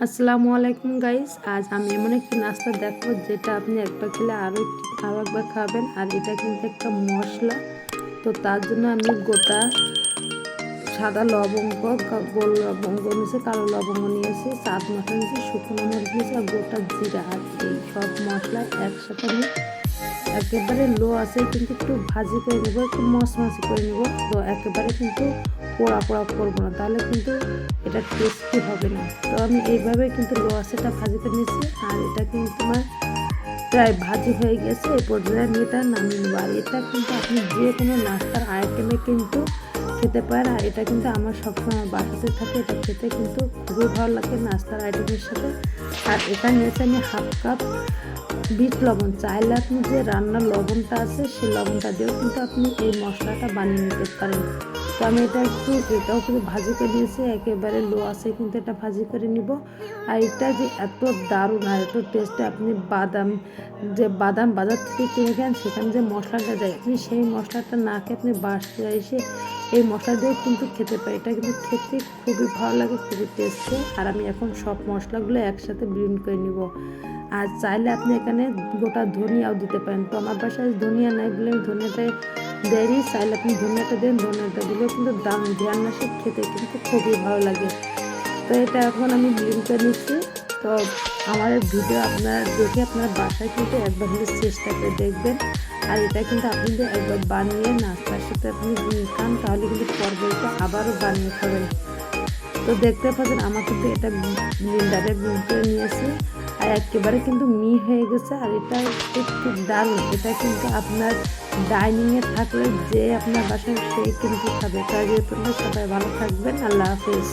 আসসালামু আলাইকুম গাইস। আজ আমি এমন একটি নাস্তা দেখবো যেটা আপনি একবার খেলে আরও একবার খাবেন। আর এটা কিন্তু একটা মশলা। তো তার জন্য আমি গোটা সাদা লবঙ্গ, গোল লবঙ্গ নিয়েছি, কালো লবঙ্গ নিয়েছি, চাট মশলা নিয়েছি, শুকনো মরিচ নিয়েছি আর গোটা জিরা। আর এই সব মশলা একসাথে আমি একেবারে লো আছে কিন্তু একটু ভাজি করে নেবো, একটু মশমশি করে নেবো। তো একেবারে কিন্তু পোড়া পোড়া করবো না, তাহলে কিন্তু এটা টেস্টি হবে না। তো আমি এইভাবে কিন্তু লো আঁচেটা ভাজি করে নিয়েছি। আর এটা কিন্তু আমার প্রায় ভাজি হয়ে গেছে। এই পর্যায়ে আমি এটা নামিয়ে নেবো। আর এটা কিন্তু আপনি যে কোনো নাস্তার আইটেমে কিন্তু খেতে পারেন। আর এটা কিন্তু আমার সবসময় আমার বাসাতে থাকে। এটা খেতে কিন্তু খুবই ভালো লাগে নাস্তার আইটেমের সাথে। আর এখানে নিয়েছি আমি হাফ কাপ বিট লবণ। চাইলে আপনি যে রান্নার লবণটা আছে সেই লবণটা দিয়েও কিন্তু আপনি এই মশলাটা বানিয়ে নিতে পারেন। তো আমি এটাও কিন্তু ভাজি করে নিয়েছি, একেবারে লো আছে কিন্তু এটা ভাজি করে নিব। আর এটা যে এত দারুণ আর এত টেস্টে, আপনি বাদাম বাজার থেকে কিনে খান, সেখানে যে মশলাটা দেয় আপনি সেই মশলাটা না খেয়ে আপনি বাসায় এসে এই মশলা দিয়ে কিন্তু খেতে পারি। এটা কিন্তু খেতে খুবই ভালো লাগে, খুবই টেস্টি। আর আমি এখন সব মশলাগুলো একসাথে ব্লেন্ড করে নিব। আর চাইলে আপনি এখানে গোটা ধনিয়াও দিতে পারেন। তো আমার বাসায় ধনিয়া নাই বলে আমি ধনিয়াটা দেয়নি। চাইলে আপনি ধনিয়াটা দেন, ধনিয়াটা দিলেও কিন্তু দারুণ ঢেঁড়সে খেতে কিন্তু খুবই ভালো লাগে। তো এটা এখন আমি ব্লেন্ড করে নিচ্ছি। তো আমার ভিডিও আপনারা দেখে আপনার বাসায় কিন্তু একবার হলে চেষ্টা করে দেখবেন। আর এটা কিন্তু আপনি যদি একবার বানিয়ে নাস্তার সাথে আপনি খান, তাহলে কিন্তু পরবর্তীতে আবারও বানিয়ে খাবেন। তো দেখতে পাচ্ছেন আমার কিন্তু এটা ব্লেন্ডারে ব্লেন্ড করে নিয়েছি। আর একেবারে কিন্তু হয়ে গেছে। আর এটা একটু দারুণ। এটা কিন্তু আপনার ডাইনিংয়ে থাকলে যে আপনার বাসায় সেই কিন্তু খাবে। তাই সবাই ভালো থাকবেন। আল্লাহ হাফেজ।